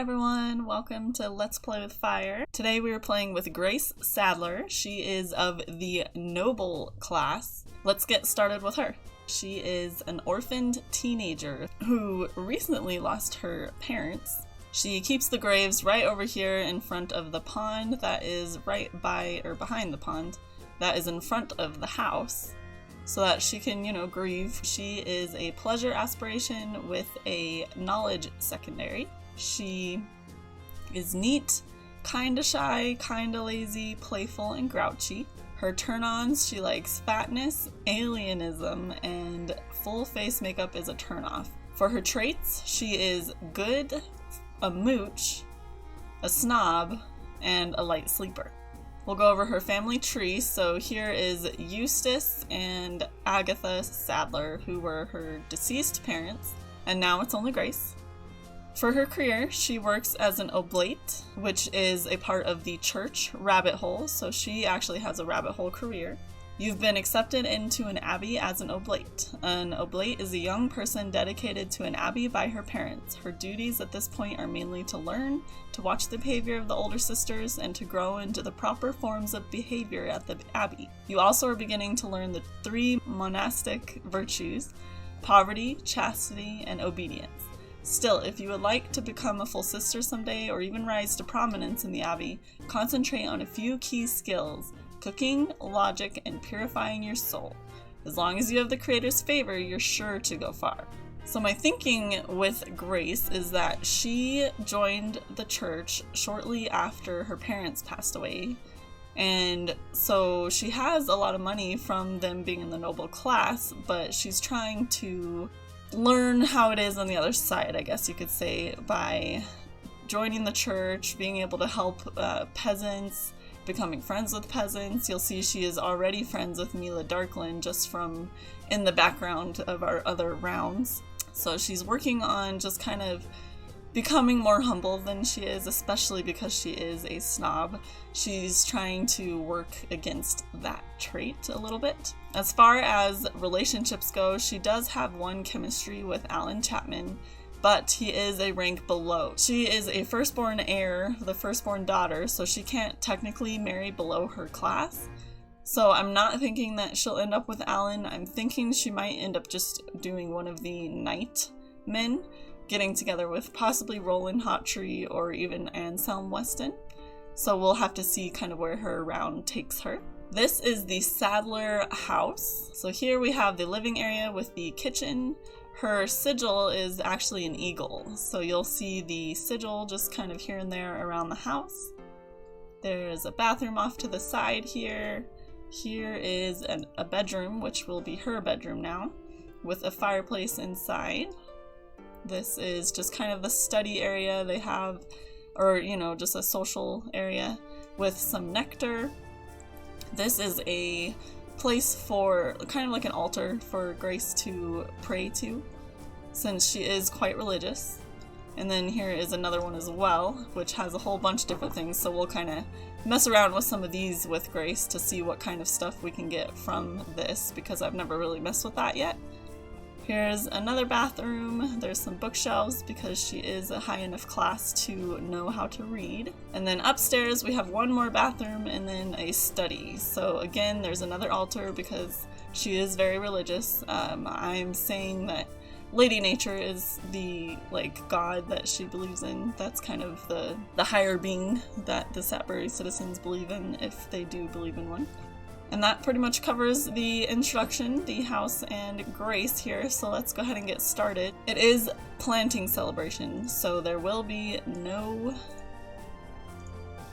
everyone, welcome to Let's Play with Fire. Today we are playing with Grace Sadler. She is of the Noble class. Let's get started with her. She is an orphaned teenager who recently lost her parents. She keeps the graves right over here in front of the pond that is right by or behind the pond that is in front of the house, so that she can, grieve. She is a pleasure aspiration with a knowledge secondary. She is neat, kinda shy, kinda lazy, playful, and grouchy. Her turn-ons, she likes fatness, alienism, and full face makeup is a turn-off. For her traits, she is good, a mooch, a snob, and a light sleeper. We'll go over her family tree. So here is Eustace and Agatha Sadler, who were her deceased parents, and now it's only Grace. For her career, she works as an oblate, which is a part of the church rabbit hole, so she actually has a rabbit hole career. You've been accepted into an abbey as an oblate. An oblate is a young person dedicated to an abbey by her parents. Her duties at this point are mainly to learn, to watch the behavior of the older sisters, and to grow into the proper forms of behavior at the abbey. You also are beginning to learn the 3 monastic virtues: poverty, chastity, and obedience. Still, if you would like to become a full sister someday, or even rise to prominence in the abbey, concentrate on a few key skills: cooking, logic, and purifying your soul. As long as you have the Creator's favor, you're sure to go far. So my thinking with Grace is that she joined the church shortly after her parents passed away, and so she has a lot of money from them being in the noble class, but she's trying to learn how it is on the other side, I guess you could say, by joining the church, being able to help peasants, becoming friends with peasants. You'll see she is already friends with Mila Darkland just from in the background of our other rounds. So she's working on just kind of becoming more humble than she is, especially because she is a snob. She's trying to work against that trait a little bit. As far as relationships go, she does have one chemistry with Alan Chapman, but he is a rank below. She is a firstborn heir, the firstborn daughter, so she can't technically marry below her class. So I'm not thinking that she'll end up with Alan. I'm thinking she might end up just doing one of the knight men, getting together with possibly Roland Hawtree or even Anselm Weston. So we'll have to see kind of where her round takes her. This is the Sadler house. So here we have the living area with the kitchen. Her sigil is actually an eagle, so you'll see the sigil just kind of here and there around the house. There's a bathroom off to the side here. Here is a bedroom, which will be her bedroom now, with a fireplace inside. This is just kind of the study area they have, or just a social area with some nectar. This is a place for kind of like an altar for Grace to pray to, since she is quite religious. And then here is another one as well, which has a whole bunch of different things, so we'll kind of mess around with some of these with Grace to see what kind of stuff we can get from this, because I've never really messed with that yet. Here's another bathroom. There's some bookshelves because she is a high enough class to know how to read. And then upstairs we have one more bathroom and then a study. So again, there's another altar because she is very religious. I'm saying that Lady Nature is the god that she believes in. That's kind of the higher being that the Satbury citizens believe in, if they do believe in one. And that pretty much covers the introduction, the house, and Grace here, so let's go ahead and get started. It is planting celebration, so there will be no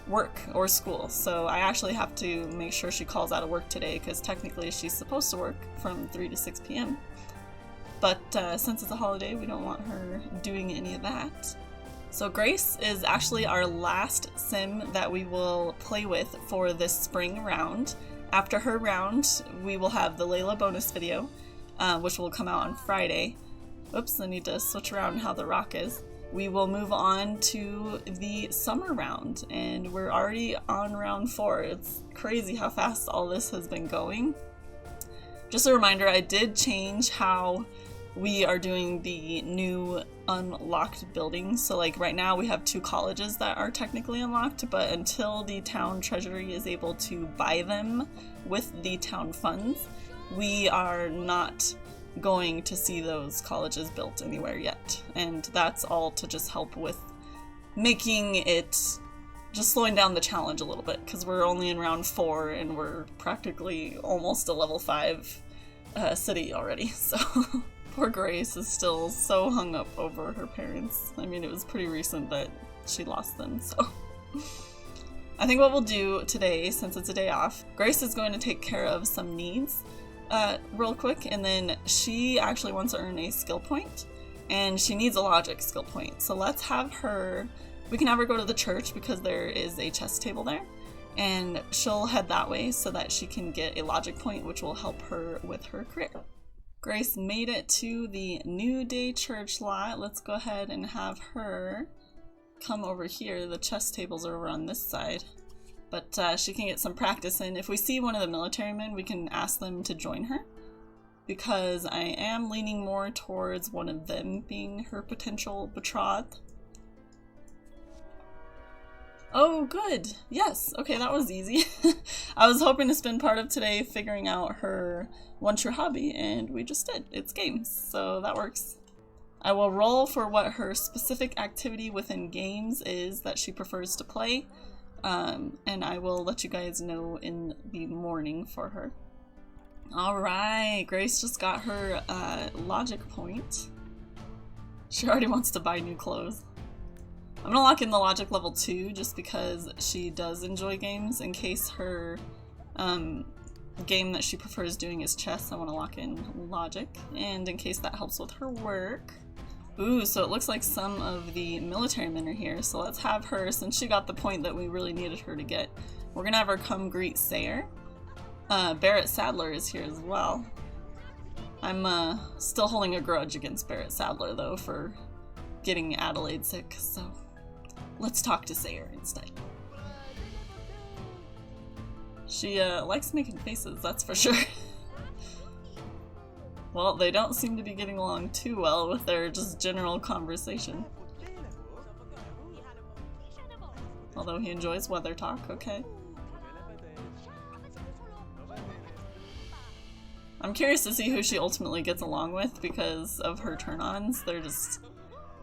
work or school. So I actually have to make sure she calls out of work today, because technically she's supposed to work from 3 to 6 p.m. But since it's a holiday, we don't want her doing any of that. So Grace is actually our last sim that we will play with for this spring round. After her round, we will have the Layla bonus video, which will come out on Friday. Oops, I need to switch around how the rock is. We will move on to the summer round, and we're already on round 4. It's crazy how fast all this has been going. Just a reminder, I did change how we are doing the new unlocked buildings. So like right now we have 2 colleges that are technically unlocked, but until the town treasury is able to buy them with the town funds, we are not going to see those colleges built anywhere yet. And that's all to just help with making it, just slowing down the challenge a little bit, because we're only in round 4 and we're practically almost a level 5 city already, so poor Grace is still so hung up over her parents. I mean, it was pretty recent that she lost them, so I think what we'll do today, since it's a day off, Grace is going to take care of some needs real quick, and then she actually wants to earn a skill point, and she needs a logic skill point. So let's have her, we can have her go to the church because there is a chess table there, and she'll head that way so that she can get a logic point, which will help her with her career. Grace made it to the New Day church lot. Let's go ahead and have her come over here. The chess tables are over on this side, but she can get some practice in. If we see one of the military men, we can ask them to join her, because I am leaning more towards one of them being her potential betrothed. Oh, good. Yes. Okay, that was easy. I was hoping to spend part of today figuring out her one true hobby, and we just did. It's games, so that works. I will roll for what her specific activity within games is that she prefers to play, and I will let you guys know in the morning for her. Alright, Grace just got her logic point. She already wants to buy new clothes. I'm gonna lock in the logic level 2 just because she does enjoy games. In case her game that she prefers doing is chess, I want to lock in logic, and in case that helps with her work. Ooh, so it looks like some of the military men are here, so let's have her, since she got the point that we really needed her to get, we're gonna have her come greet Sayer. Barrett Sadler is here as well. I'm still holding a grudge against Barrett Sadler though for getting Adelaide sick, so let's talk to Sayer instead. She likes making faces, that's for sure. Well, they don't seem to be getting along too well with their just general conversation. Although he enjoys weather talk, okay. I'm curious to see who she ultimately gets along with because of her turn-ons. They're just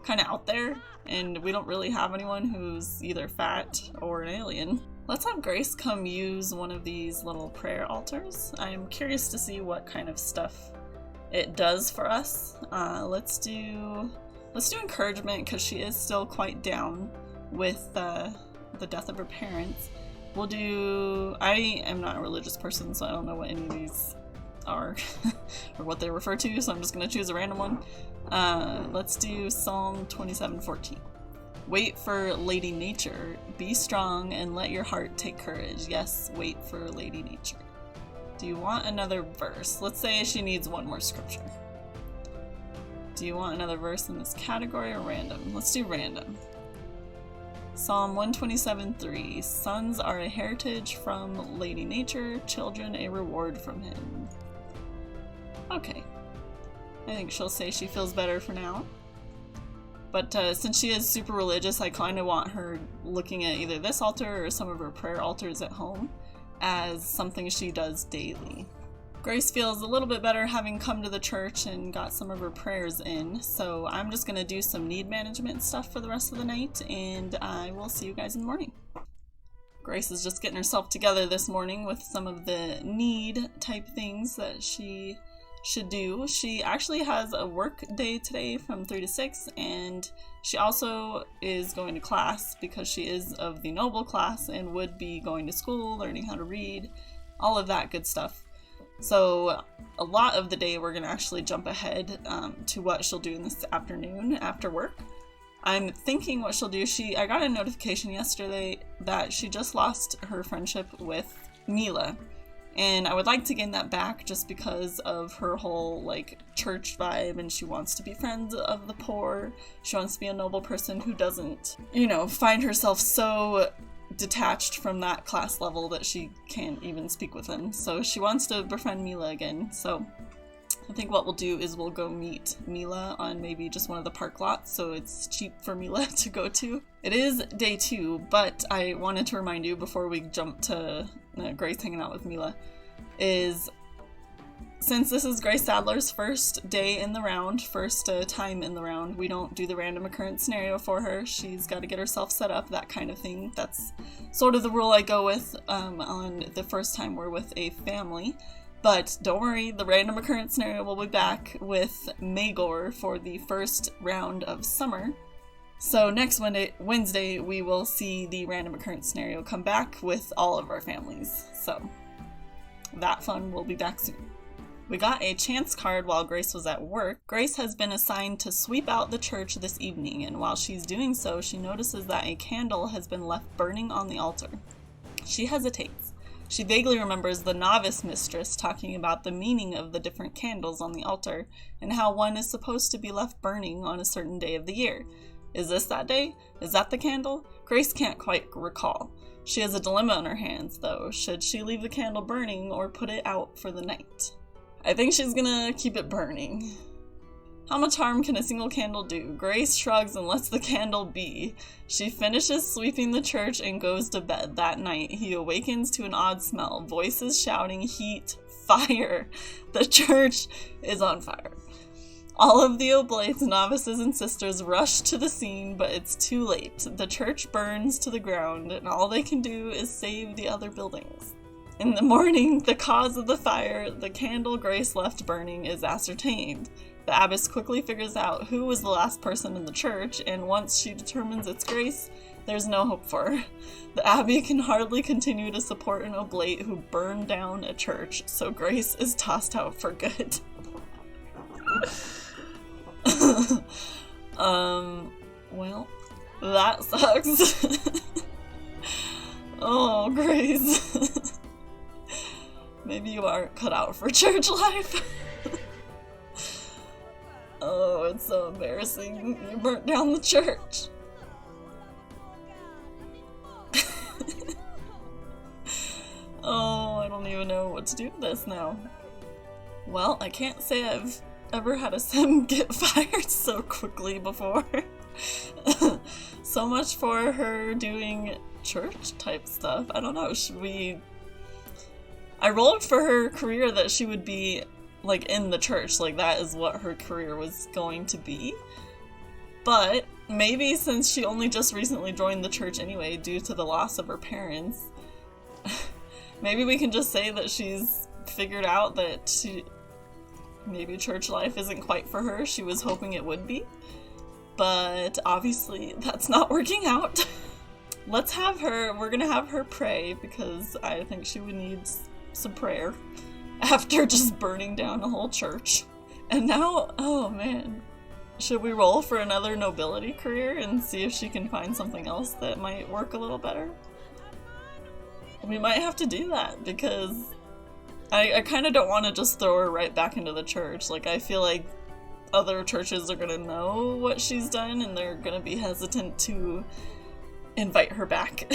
kind of out there, and we don't really have anyone who's either fat or an alien. Let's have Grace come use one of these little prayer altars. I'm curious to see what kind of stuff it does for us. Let's do encouragement because she is still quite down with the death of her parents. We'll do, I am not a religious person, so I don't know what any of these are or what they refer to, so I'm just going to choose a random one. Let's do Psalm 27:14. Wait for Lady Nature. Be strong and let your heart take courage. Yes, wait for Lady Nature. Do you want another verse? Let's say she needs one more scripture. Do you want another verse in this category or random? Let's do random. Psalm 127:3. Sons are a heritage from Lady Nature, children a reward from him. Okay. I think she'll say she feels better for now. But since she is super religious, I kind of want her looking at either this altar or some of her prayer altars at home as something she does daily. Grace feels a little bit better having come to the church and got some of her prayers in, so I'm just going to do some need management stuff for the rest of the night, and I will see you guys in the morning. Grace is just getting herself together this morning with some of the need type things that she should do. She actually has a work day today from 3 to 6, and she also is going to class because she is of the noble class and would be going to school, learning how to read, all of that good stuff. So a lot of the day we're going to actually jump ahead to what she'll do this afternoon after work. I'm thinking what she'll do, I got a notification yesterday that she just lost her friendship with Mila. And I would like to gain that back just because of her whole, like, church vibe, and she wants to be friends of the poor. She wants to be a noble person who doesn't, find herself so detached from that class level that she can't even speak with them. So she wants to befriend Mila again. So I think what we'll do is we'll go meet Mila on maybe just one of the park lots, so it's cheap for Mila to go to. It is day 2, but I wanted to remind you before we jump to Grace hanging out with Mila, is since this is Grace Sadler's first day in the round, first time in the round, we don't do the random occurrence scenario for her. She's got to get herself set up, that kind of thing. That's sort of the rule I go with on the first time we're with a family. But don't worry, the random occurrence scenario will be back with Magor for the first round of summer. So next Wednesday, we will see the random occurrence scenario come back with all of our families. So that fun will be back soon. We got a chance card while Grace was at work. Grace has been assigned to sweep out the church this evening, and while she's doing so, she notices that a candle has been left burning on the altar. She hesitates. She vaguely remembers the novice mistress talking about the meaning of the different candles on the altar and how one is supposed to be left burning on a certain day of the year. Is this that day? Is that the candle? Grace can't quite recall. She has a dilemma on her hands, though. Should she leave the candle burning or put it out for the night? I think she's gonna keep it burning. How much harm can a single candle do? Grace shrugs and lets the candle be. She finishes sweeping the church and goes to bed. That night, he awakens to an odd smell. Voices shouting, heat, fire. The church is on fire. All of the oblates, novices, and sisters rush to the scene, but it's too late. The church burns to the ground, and all they can do is save the other buildings. In the morning, the cause of the fire, the candle Grace left burning, is ascertained. The abbess quickly figures out who was the last person in the church, and once she determines it's Grace, there's no hope for her. The abbey can hardly continue to support an oblate who burned down a church, so Grace is tossed out for good. Well, that sucks. Oh, Grace. Maybe you aren't cut out for church life. Oh, it's so embarrassing. You burnt down the church. Oh, I don't even know what to do with this now. Well, I can't say I've ever had a sim get fired so quickly before. So much for her doing church type stuff. I don't know, I rolled for her career that she would be like in the church, like that is what her career was going to be. But maybe since she only just recently joined the church anyway due to the loss of her parents, maybe we can just say that she's figured out that maybe church life isn't quite for her. She was hoping it would be, but obviously that's not working out. We're gonna have her pray because I think she would need some prayer after just burning down a whole church. And now, oh man, should we roll for another nobility career and see if she can find something else that might work a little better? We might have to do that because I kind of don't want to just throw her right back into the church. Like, I feel like other churches are gonna know what she's done and they're gonna be hesitant to invite her back.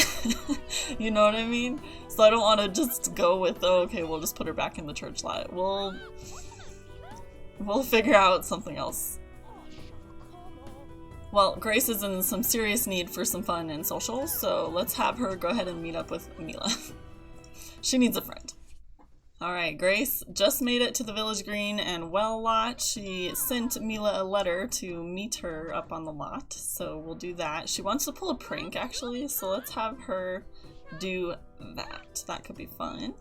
You know what I mean? So I don't want to just go with, oh, okay, we'll just put her back in the church lot. We'll figure out something else. Well, Grace is in some serious need for some fun and social, so let's have her go ahead and meet up with Mila. She needs a friend. Alright, Grace just made it to the Village Green and Well lot. She sent Mila a letter to meet her up on the lot, so we'll do that. She wants to pull a prank, actually, so let's have her do that. That could be fun.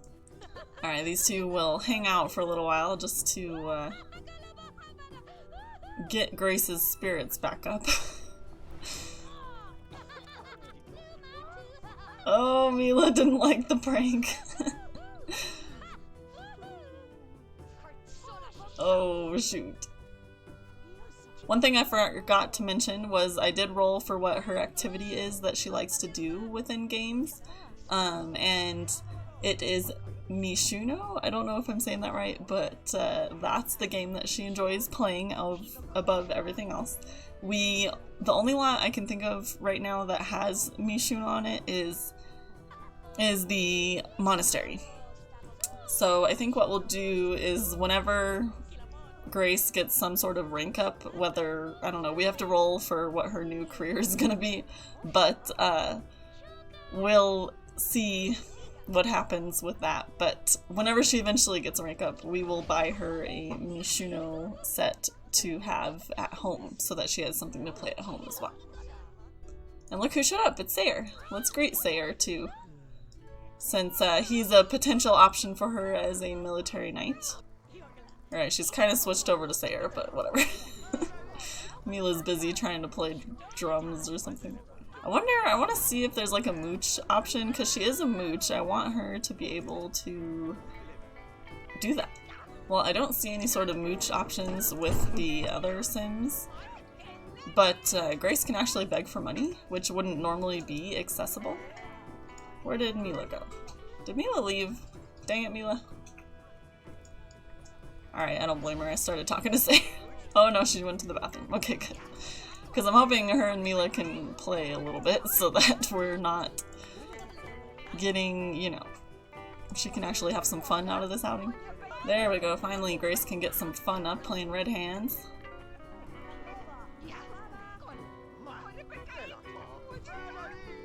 Alright, these two will hang out for a little while just to get Grace's spirits back up. Oh, Mila didn't like the prank. Oh, shoot. One thing I forgot to mention was I did roll for what her activity is that she likes to do within games. And it is Mishuno. I don't know if I'm saying that right, but that's the game that she enjoys playing above everything else. The only lot I can think of right now that has Mishuno on it is the monastery. So I think what we'll do is whenever Grace gets some sort of rank up, whether, I don't know, we have to roll for what her new career is gonna be, but we'll see what happens with that. But whenever she eventually gets a rank up, we will buy her a Mishuno set to have at home so that she has something to play at home as well. And look who showed up, it's Sayer. Let's greet Sayer too, since he's a potential option for her as a military knight. Alright, she's kind of switched over to Sayer, but whatever. Mila's busy trying to play drums or something. I want to see if there's like a mooch option, because she is a mooch. I want her to be able to do that. Well, I don't see any sort of mooch options with the other Sims, but Grace can actually beg for money, which wouldn't normally be accessible. Where did Mila go? Did Mila leave? Dang it, Mila. Alright, I don't blame her. I started talking to Sayer. Oh no, she went to the bathroom. Okay, good. Because I'm hoping her and Mila can play a little bit so that we're not getting, you know, she can actually have some fun out of this outing. There we go. Finally, Grace can get some fun up playing Red Hands.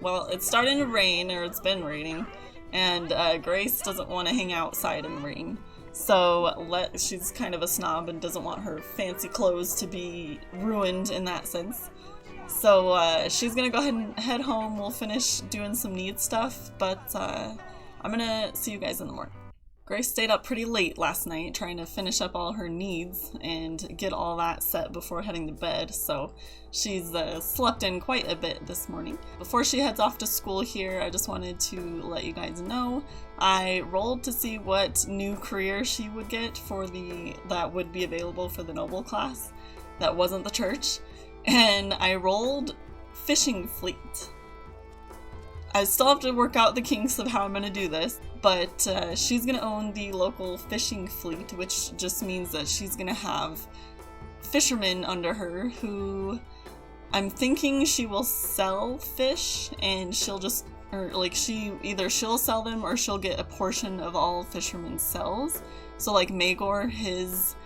Well, it's starting to rain, or it's been raining, and Grace doesn't want to hang outside in the rain. So she's kind of a snob and doesn't want her fancy clothes to be ruined in that sense. So she's gonna go ahead and head home. We'll finish doing some need stuff, but I'm gonna see you guys in the morning. Grace stayed up pretty late last night trying to finish up all her needs and get all that set before heading to bed, so she's slept in quite a bit this morning. Before she heads off to school here, I just wanted to let you guys know I rolled to see what new career she would get for that would be available for the noble class. That wasn't the church, and I rolled fishing fleet. I still have to work out the kinks of how I'm going to do this, but she's going to own the local fishing fleet, which just means that she's going to have fishermen under her who I'm thinking she will sell fish, and she'll just, or like she'll sell them or she'll get a portion of all fishermen's sells. So like Magor, his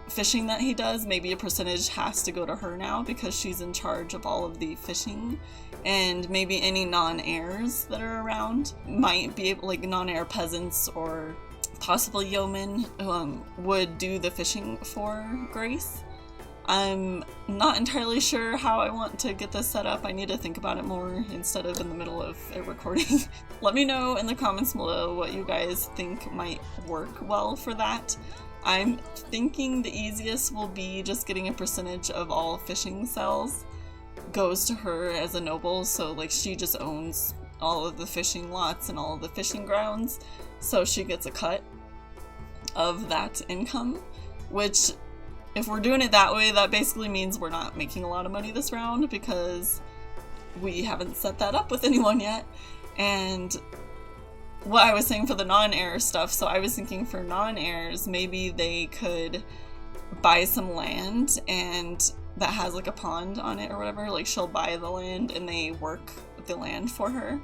fishing that he does, maybe a percentage has to go to her now because she's in charge of all of the fishing, and maybe any non-heirs that are around might be able, like non-heir peasants or possibly yeomen, would do the fishing for Grace. I'm not entirely sure how I want to get this set up. I need to think about it more instead of in the middle of a recording. Let me know in the comments below what you guys think might work well for that. I'm thinking the easiest will be just getting a percentage of all fishing sells goes to her as a noble, so like she just owns all of the fishing lots and all of the fishing grounds, so she gets a cut of that income, which if we're doing it that way, that basically means we're not making a lot of money this round because we haven't set that up with anyone yet. And what I was saying for the non-heir stuff, so I was thinking for non-heirs, maybe they could buy some land and that has like a pond on it or whatever, like she'll buy the land and they work the land for her,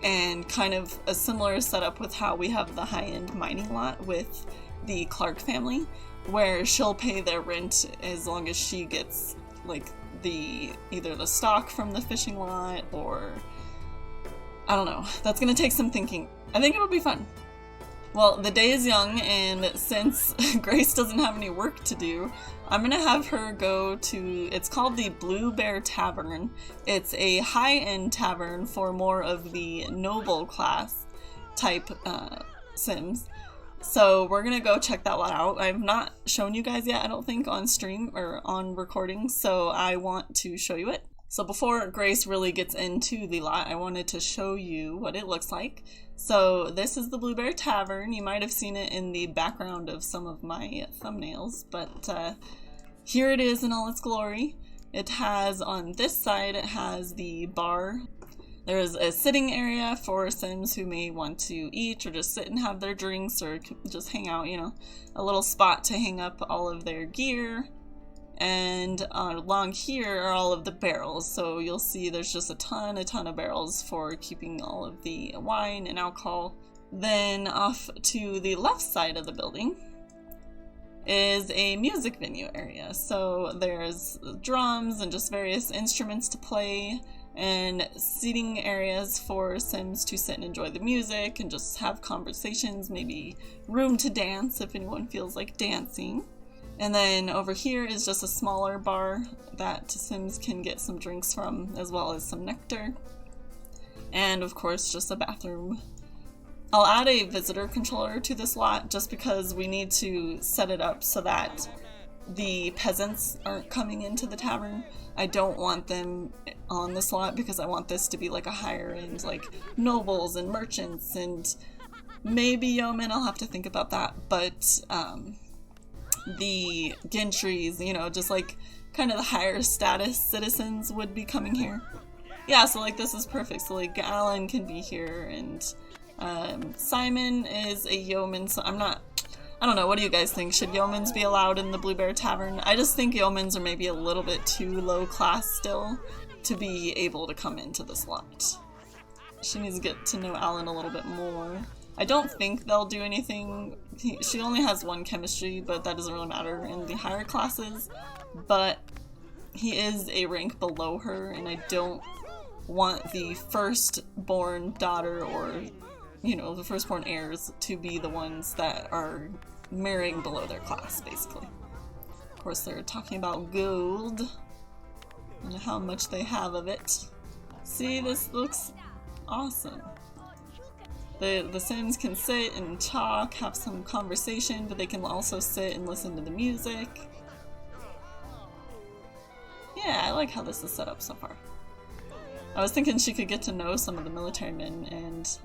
and kind of a similar setup with how we have the high-end mining lot with the Clark family, where she'll pay their rent as long as she gets like either the stock from the fishing lot, or I don't know. That's gonna take some thinking. I think it'll be fun. Well, the day is young, and since Grace doesn't have any work to do, I'm gonna have her go to, it's called the Blue Bear Tavern. It's a high-end tavern for more of the noble class type Sims. So we're gonna go check that one out. I've not shown you guys yet, I don't think, on stream or on recording, so I want to show you it. So before Grace really gets into the lot, I wanted to show you what it looks like. So this is the Blue Bear Tavern. You might have seen it in the background of some of my thumbnails, but here it is in all its glory. It has, on this side, it has the bar. There is a sitting area for Sims who may want to eat or just sit and have their drinks or just hang out, you know, a little spot to hang up all of their gear. And along here are all of the barrels, so you'll see there's just a ton of barrels for keeping all of the wine and alcohol. Then off to the left side of the building, is a music venue area. So there's drums and just various instruments to play, and seating areas for Sims to sit and enjoy the music and just have conversations, maybe room to dance if anyone feels like dancing. And then over here is just a smaller bar that Sims can get some drinks from, as well as some nectar. And of course, just a bathroom. I'll add a visitor controller to this lot just because we need to set it up so that the peasants aren't coming into the tavern. I don't want them on this lot because I want this to be like a higher end, like nobles and merchants and maybe yeomen. I'll have to think about that, but the gentries, you know, just like kind of the higher status citizens would be coming here. Yeah, so like this is perfect. So like Alan can be here, and Simon is a yeoman, so I don't know, what do you guys think? Should yeomans be allowed in the Blue Bear Tavern? I just think yeomans are maybe a little bit too low class still to be able to come into this lot. She needs to get to know Alan a little bit more. I don't think they'll do anything. She only has 1 chemistry, but that doesn't really matter in the higher classes. But he is a rank below her, and I don't want the firstborn daughter or, you know, the firstborn heirs to be the ones that are marrying below their class, basically. Of course, they're talking about gold and how much they have of it. See, this looks awesome. The Sims can sit and talk, have some conversation, but they can also sit and listen to the music. Yeah, I like how this is set up so far. I was thinking she could get to know some of the military men and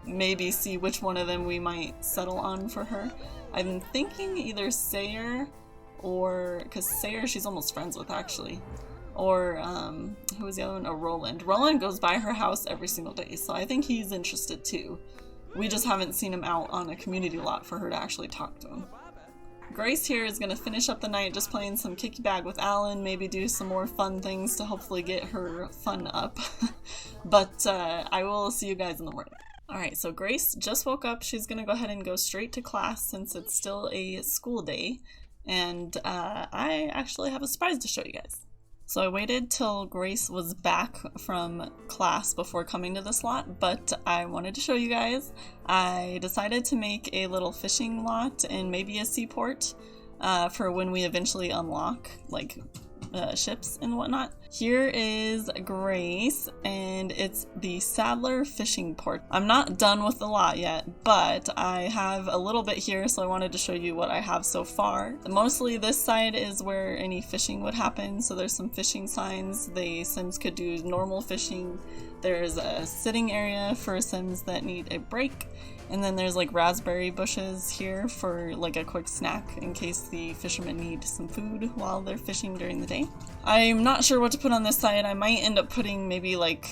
maybe see which one of them we might settle on for her. I'm thinking either Sayer or, because Sayer she's almost friends with actually, or who was the other one? Oh, Roland. Roland goes by her house every single day, so I think he's interested too. We just haven't seen him out on a community lot for her to actually talk to him. Grace here is going to finish up the night just playing some kicky bag with Alan, maybe do some more fun things to hopefully get her fun up. But I will see you guys in the morning. Alright, so Grace just woke up. She's going to go ahead and go straight to class since it's still a school day. And I actually have a surprise to show you guys. So I waited till Grace was back from class before coming to this lot, but I wanted to show you guys. I decided to make a little fishing lot and maybe a seaport for when we eventually unlock, like, ships and whatnot. Here is Grace, and it's the Sadler fishing port. I'm not done with the lot yet, but I have a little bit here, so I wanted to show you what I have so far. Mostly this side is where any fishing would happen, so there's some fishing signs. The Sims could do normal fishing. There's a sitting area for Sims that need a break, and then there's like raspberry bushes here for like a quick snack in case the fishermen need some food while they're fishing during the day. I'm not sure what to put on this side. I might end up putting maybe like,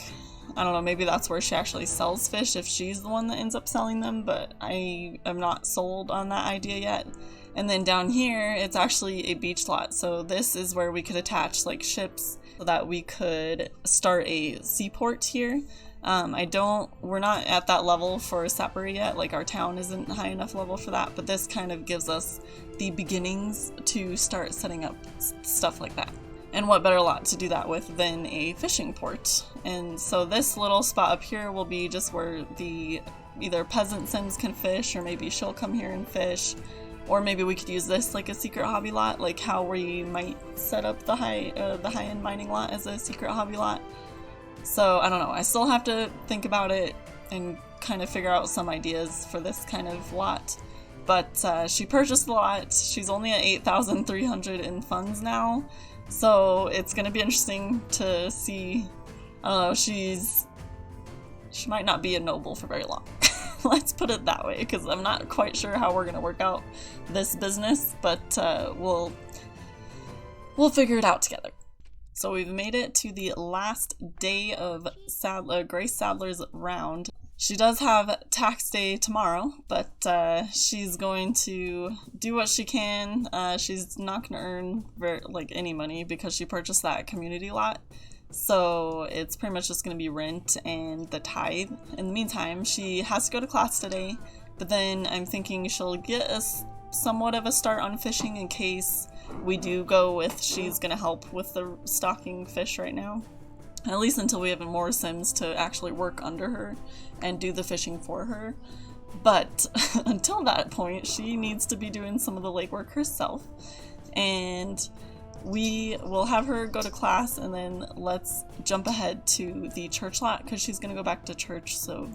I don't know, maybe that's where she actually sells fish if she's the one that ends up selling them, but I am not sold on that idea yet. And then down here, it's actually a beach lot, so this is where we could attach like ships so that we could start a seaport here. We're not at that level for Satbury yet, like our town isn't high enough level for that, but this kind of gives us the beginnings to start setting up stuff like that. And what better lot to do that with than a fishing port? And so this little spot up here will be just where the either peasant Sims can fish, or maybe she'll come here and fish, or maybe we could use this like a secret hobby lot, like how we might set up the high-end mining lot as a secret hobby lot. So I don't know, I still have to think about it and kind of figure out some ideas for this kind of lot. But she purchased the lot. She's only at 8,300 in funds now, so it's going to be interesting to see. I don't know, she might not be a noble for very long. Let's put it that way, because I'm not quite sure how we're going to work out this business, but we'll figure it out together. So we've made it to the last day of Grace Sadler's round. She does have tax day tomorrow, but she's going to do what she can. She's not going to earn any money because she purchased that community lot. So it's pretty much just going to be rent and the tithe. In the meantime, she has to go to class today, but then I'm thinking she'll get somewhat of a start on fishing in case we do go with she's gonna help with the stocking fish right now. At least until we have more Sims to actually work under her and do the fishing for her. But until that point, she needs to be doing some of the legwork herself. And we will have her go to class, and then let's jump ahead to the church lot because she's gonna go back to church, so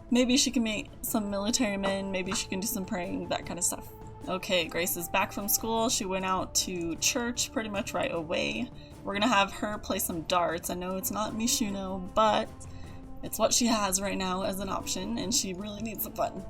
maybe she can meet some military men, maybe she can do some praying, that kind of stuff. Okay, Grace is back from school. She went out to church pretty much right away. We're gonna have her play some darts. I know it's not Mishuno, but it's what she has right now as an option, and she really needs some fun.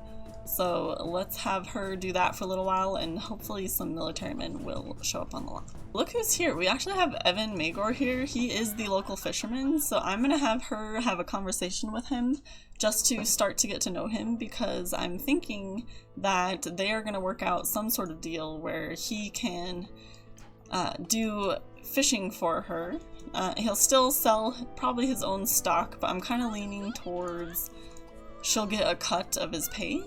So let's have her do that for a little while, and hopefully some military men will show up on the lot. Look who's here. We actually have Evan Magor here. He is the local fisherman, so I'm gonna have her have a conversation with him just to start to get to know him, because I'm thinking that they are gonna work out some sort of deal where he can do fishing for her. He'll still sell probably his own stock, but I'm kind of leaning towards she'll get a cut of his pay.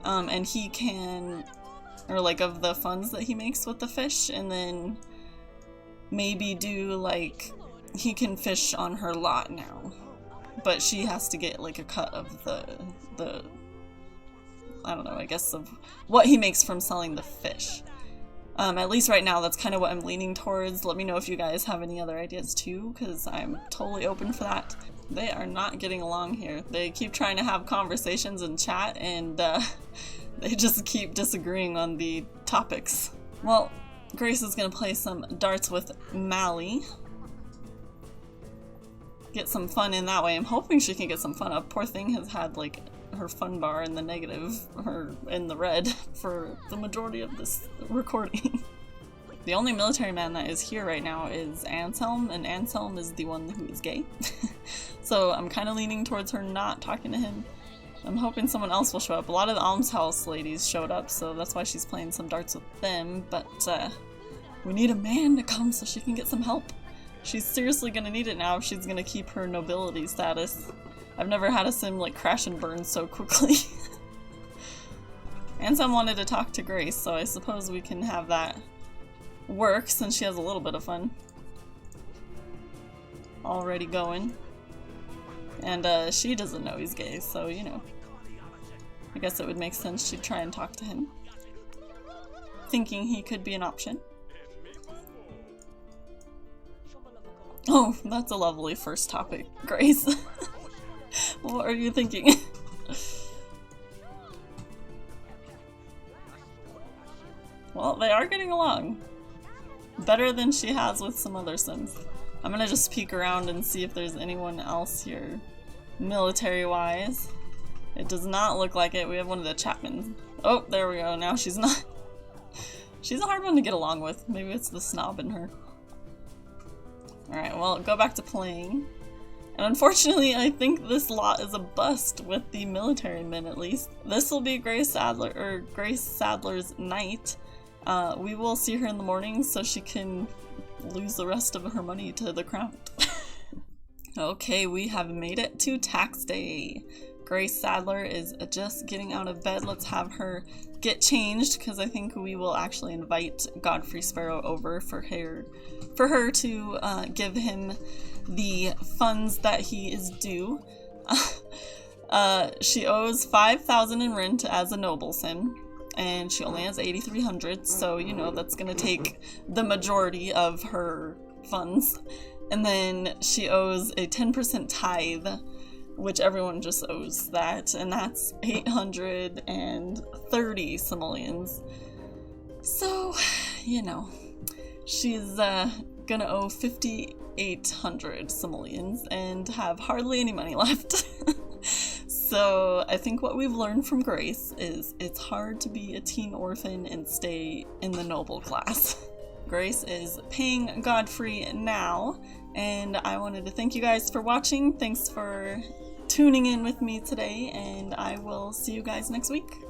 And he can, or like of the funds that he makes with the fish, and then maybe do like, he can fish on her lot now, but she has to get like a cut of the I don't know, I guess of what he makes from selling the fish. At least right now, that's kind of what I'm leaning towards. Let me know if you guys have any other ideas too, because I'm totally open for that. They are not getting along here. They keep trying to have conversations and chat, and they just keep disagreeing on the topics. Well, Grace is gonna play some darts with Mally. Get some fun in that way. I'm hoping she can get some fun up. Poor thing has had like her fun bar in the negative, or in the red, for the majority of this recording. The only military man that is here right now is Anselm, and Anselm is the one who is gay. So I'm kind of leaning towards her not talking to him. I'm hoping someone else will show up. A lot of the almshouse ladies showed up, so that's why she's playing some darts with them, but we need a man to come so she can get some help. She's seriously gonna need it now if she's gonna keep her nobility status. I've never had a sim like crash and burn so quickly. Anselm wanted to talk to Grace, so I suppose we can have that work since she has a little bit of fun already going. And she doesn't know he's gay, so you know, I guess it would make sense she'd try and talk to him, thinking he could be an option. Oh, that's a lovely first topic, Grace. What are you thinking? Well, they are getting along. Better than she has with some other Sims. I'm gonna just peek around and see if there's anyone else here, military-wise. It does not look like it. We have one of the Chapmans. Oh, there we go. Now she's not. She's a hard one to get along with. Maybe it's the snob in her. Alright, well, go back to playing. And unfortunately, I think this lot is a bust with the military men, at least. This will be Grace Sadler, or Grace Sadler's night. We will see her in the morning so she can lose the rest of her money to the crown. Okay, we have made it to tax day. Grace Sadler is just getting out of bed. Let's have her get changed, because I think we will actually invite Godfrey Sparrow over for her to give him the funds that he is due. She owes 5,000 in rent as a noble sim, and she only has 8,300, so you know that's gonna take the majority of her funds. And then she owes a 10% tithe, which everyone just owes that, and that's 830 simoleons. So, you know, she's gonna owe 5,800 simoleons and have hardly any money left. So I think what we've learned from Grace is it's hard to be a teen orphan and stay in the noble class. Grace is paying Godfrey now, and I wanted to thank you guys for watching. Thanks for tuning in with me today, and I will see you guys next week.